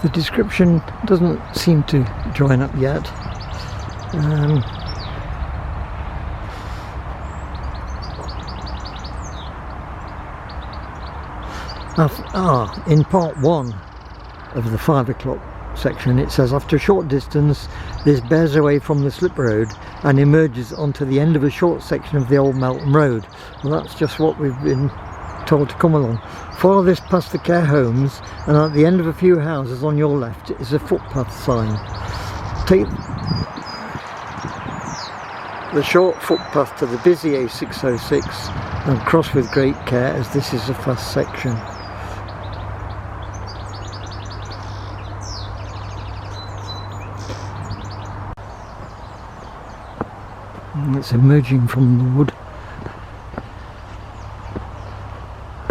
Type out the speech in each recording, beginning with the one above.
The description doesn't seem to join up yet. In part 1 of the 5 o'clock section it says, after a short distance this bears away from the slip road and emerges onto the end of a short section of the old Melton Road. Well, that's just what we've been told to come along. Follow this past the care homes and at the end of a few houses on your left is a footpath sign. Take the short footpath to the busy A606 and cross with great care as this is a fast section. And it's emerging from the wood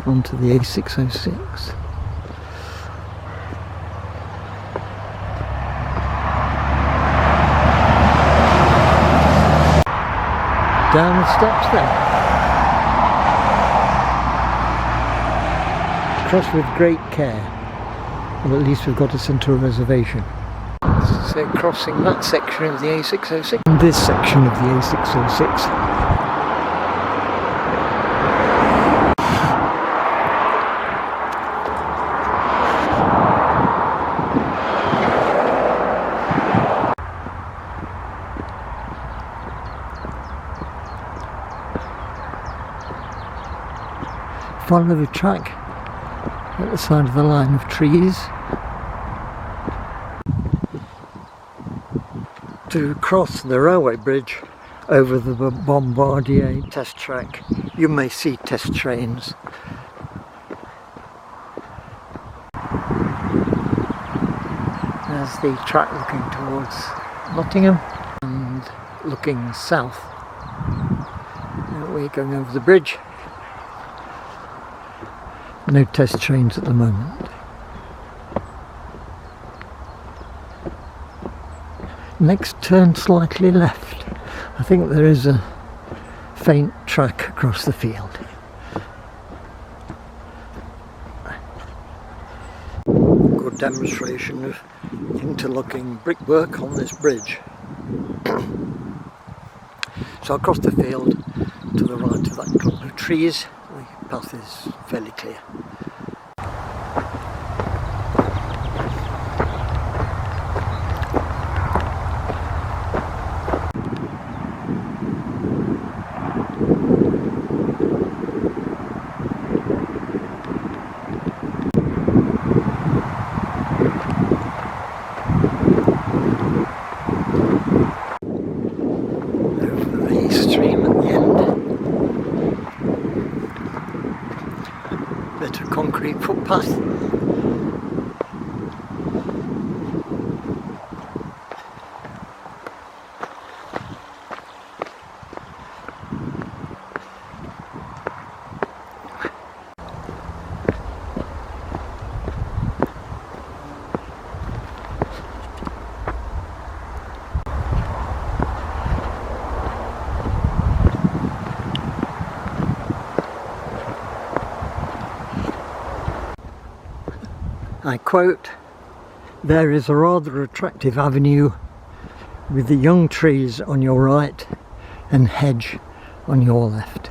onto the A606. Down the steps there. Cross with great care. Well, at least we've got us into a reservation. So crossing that section of the A606 and this section of the A606. Follow the track at the side of the line of trees. To cross the railway bridge over the Bombardier test track, you may see test trains. There's the track looking towards Nottingham and looking south. We're going over the bridge. No test trains at the moment. Next, turn slightly left. I think there is a faint track across the field. Good demonstration of interlocking brickwork on this bridge. So across the field to the right of that clump of trees, the path is fairly clear. Bit of concrete footpath. I quote, "There is a rather attractive avenue with the young trees on your right and hedge on your left."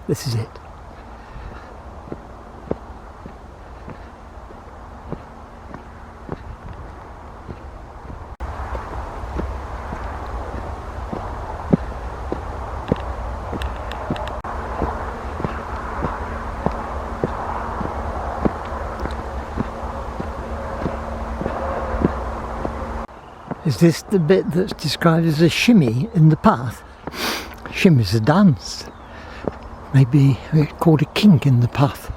This is it. Is this the bit that's described as a shimmy in the path? Shimmy's a dance. Maybe called a kink in the path.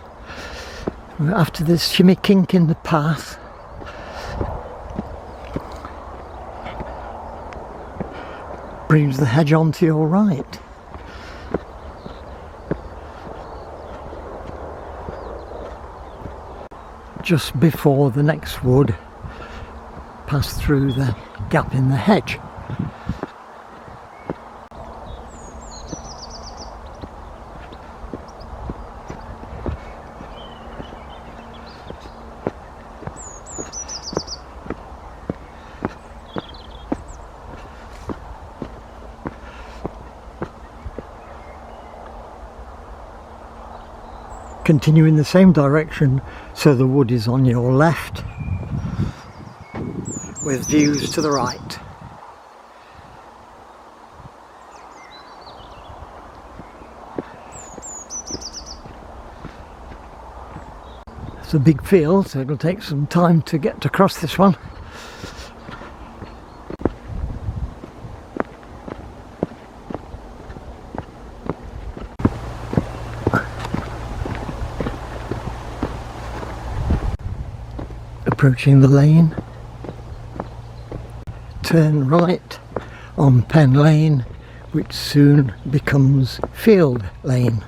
After this shimmy kink in the path, brings the hedge on to your right. Just before the next wood, pass through the gap in the hedge. Continue in the same direction so the wood is on your left with views to the right. It's a big field, so it'll take some time to get across this one. Approaching the lane, turn right on Pen Lane, which soon becomes Field Lane.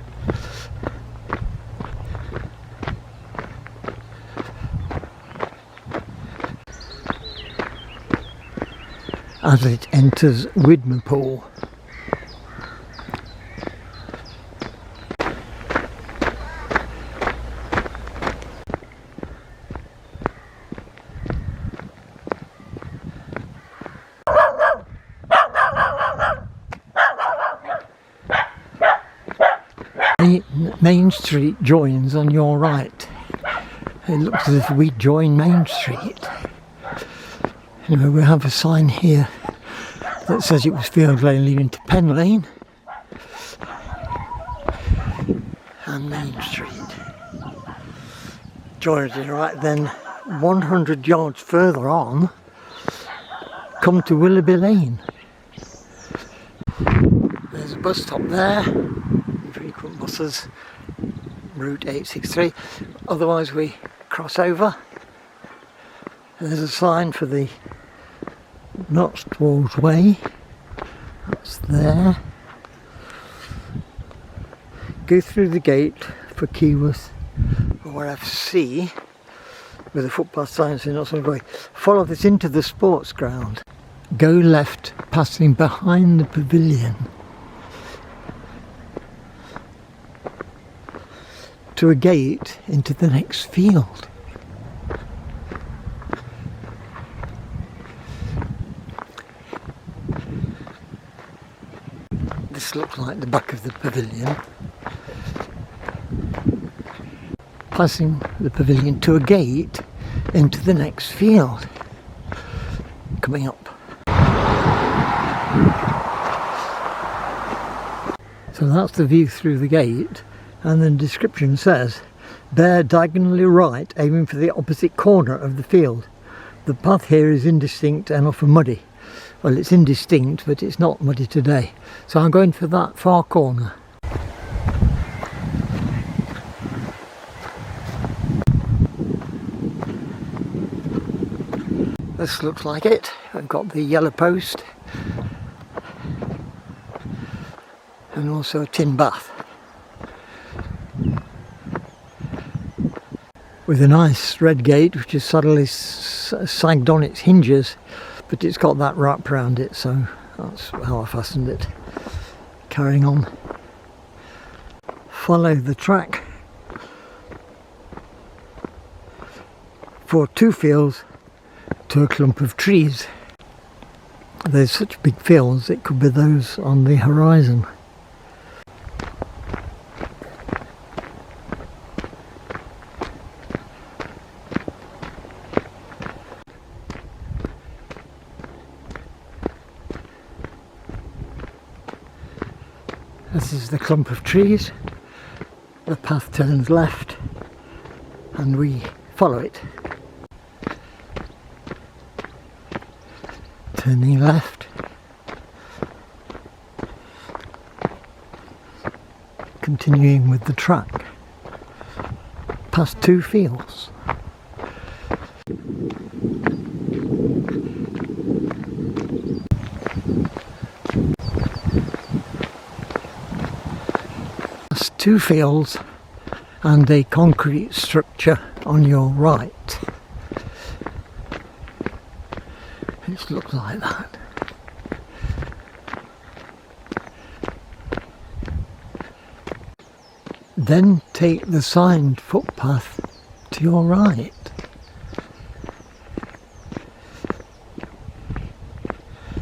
As it enters Widmerpool. Main Street joins on your right. It looks as if we join Main Street. Anyway, we have a sign here that says it was Field Lane leading to Pen Lane and Main Street. Joins you right then. 100 yards further on, come to Willoughby Lane. There's a bus stop there. Frequent buses, route 863. Otherwise we cross over. And there's a sign for the Knoxwell's Way. That's there. Go through the gate for Keyworth or FC with a footpath sign saying Knoxwell's Way. Follow this into the sports ground. Go left, passing behind the pavilion to a gate into the next field. This looks like the back of the pavilion. Passing the pavilion to a gate into the next field. Coming up. So that's the view through the gate. And the description says, bear diagonally right, aiming for the opposite corner of the field. The path here is indistinct and often muddy. Well, it's indistinct, but it's not muddy today. So I'm going for that far corner. This looks like it. I've got the yellow post and also a tin bath. With a nice red gate which is suddenly sagged on its hinges, but it's got that wrap around it, so that's how I fastened it. Carrying on. Follow the track for 2 fields to a clump of trees. There's such big fields, it could be those on the horizon. This is the clump of trees. The path turns left and we follow it. Turning left. Continuing with the track. Past 2 fields. Past 2 fields and a concrete structure on your right. It looks like that. Then take the signed footpath to your right.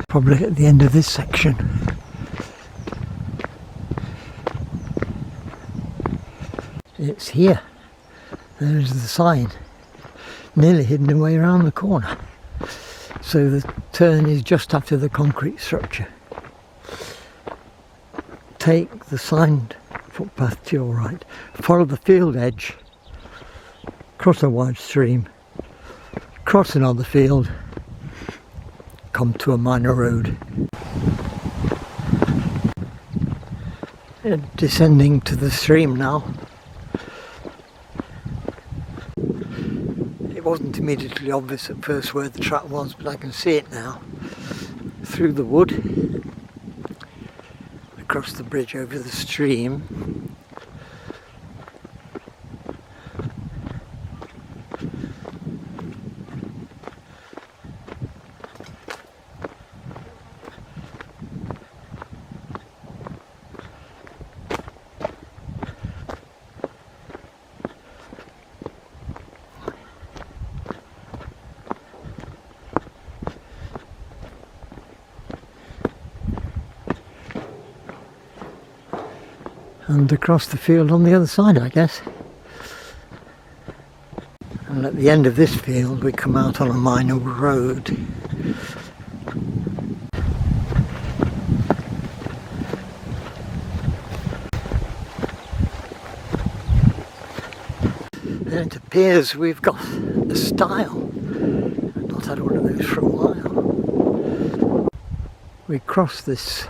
Probably at the end of this section. It's here. There's the sign, nearly hidden away around the corner. So the turn is just after the concrete structure. Take the signed footpath to your right, follow the field edge, cross a wide stream, cross another field, come to a minor road. Descending to the stream now. It wasn't immediately obvious at first where the track was, but I can see it now. Through the wood, across the bridge over the stream. And across the field on the other side, I guess. And at the end of this field we come out on a minor road. And it appears we've got a stile. I've not had one of those for a while. We cross this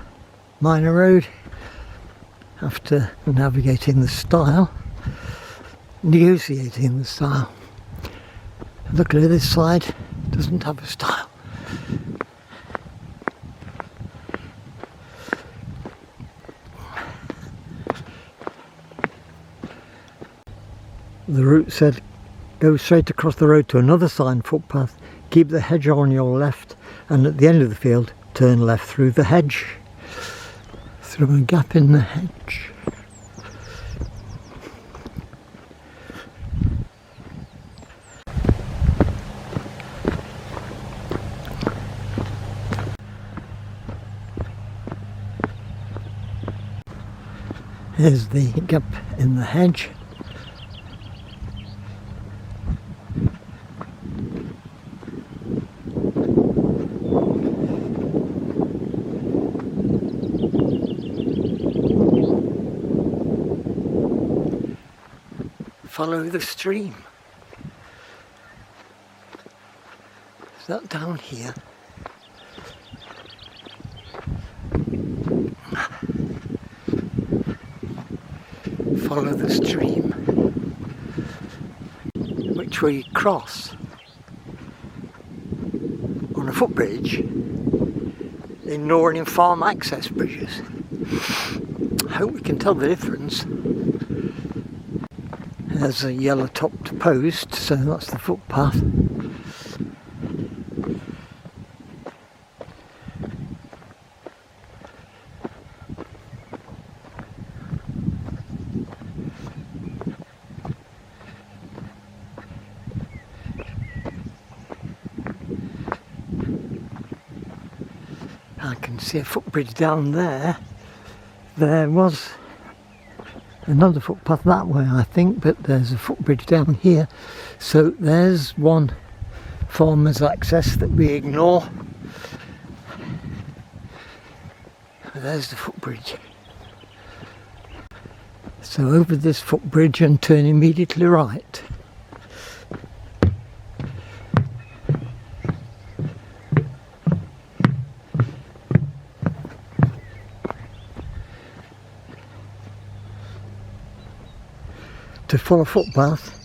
minor road after navigating the stile, negotiating the stile. Luckily this side doesn't have a stile. The route said go straight across the road to another signed footpath, keep the hedge on your left, and at the end of the field turn left through the hedge. Through a gap in the hedge. Here's the gap in the hedge. Follow the stream. Is that down here? Follow the stream, which we cross on a footbridge in Northern farm access bridges. I hope we can tell the difference. There's a yellow topped post, so that's the footpath. I can see a footbridge down there. There was another footpath that way, I think, but there's a footbridge down here. So there's one farmer's access that we ignore. There's the footbridge. So over this footbridge and turn immediately right. To follow a footpath,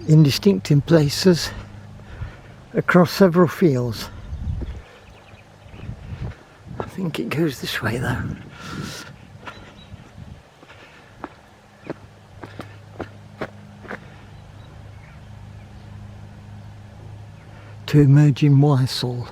indistinct in places, across several fields. I think it goes this way though. To emerge in Wysall.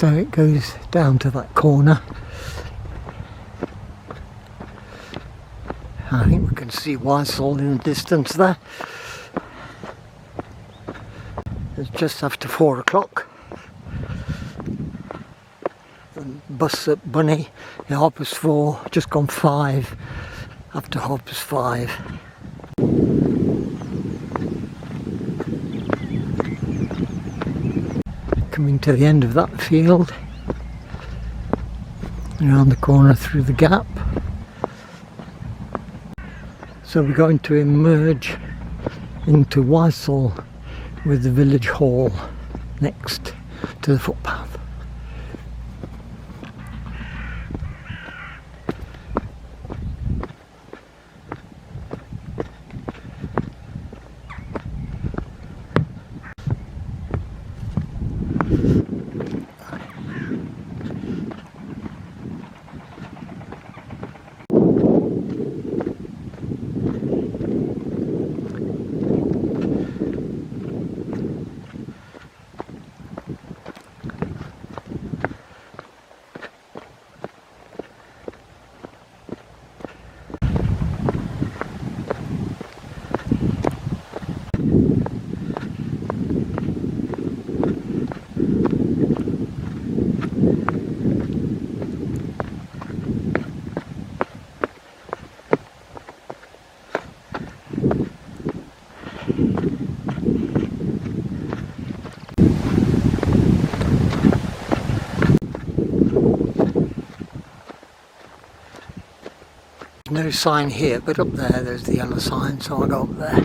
So it goes down to that corner. I think we can see Wysall in the distance there. It's just after 4 o'clock. The bus at Bunny at 4:30, just gone 5 after 5:30. Coming to the end of that field, around the corner through the gap. So we're going to emerge into Wysall with the village hall next to the footpath. No sign here, but up there's the yellow sign, so I'll go up there.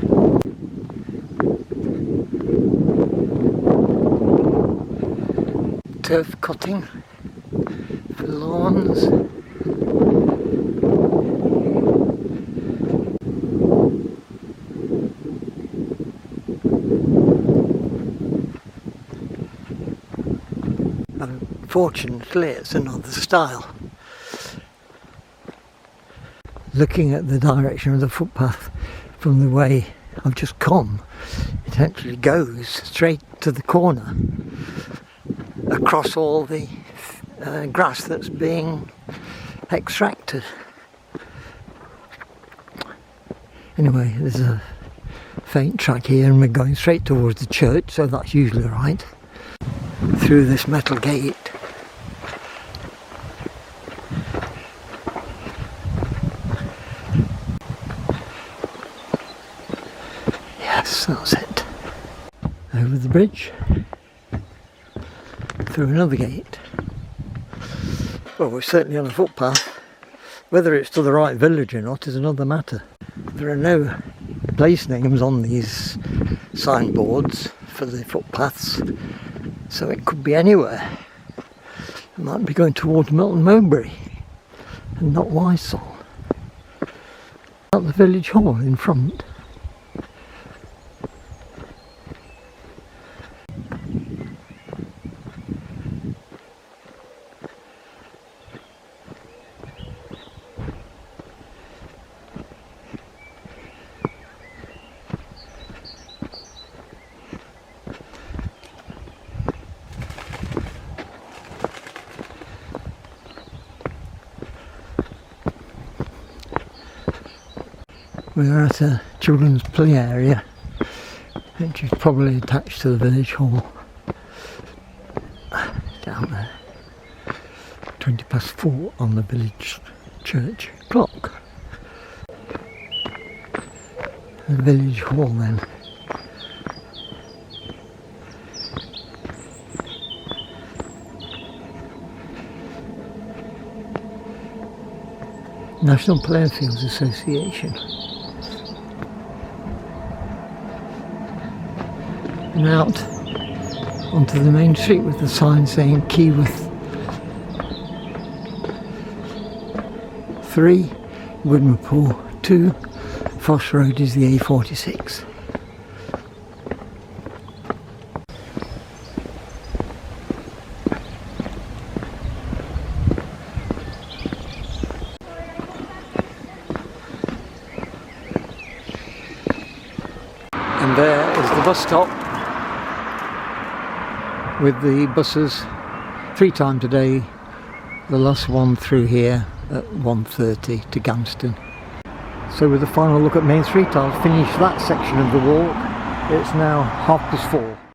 Turf cutting for lawns. Unfortunately, it's another style. Looking at the direction of the footpath from the way I've just come, it actually goes straight to the corner across all the grass that's being extracted. Anyway, there's a faint track here and we're going straight towards the church, so that's usually right. Through this metal gate. That's it. Over the bridge, through another gate. Well, we're certainly on a footpath. Whether it's to the right village or not is another matter. There are no place names on these signboards for the footpaths, so it could be anywhere. It might be going towards Milton Mowbray and not Wysall. At the village hall in front. We're at a children's play area, which is probably attached to the village hall. Down there. 4:20 on the village church clock. The village hall then. National Playing Fields Association. And out onto the main street with the sign saying Keyworth 3, Woodmapool 2, Foss Road is the A46. And there is the bus stop with the buses 3 times a day. The last one through here at 1:30 to Ganston. So with a final look at Main Street, I'll finish that section of the walk. It's now 4:30.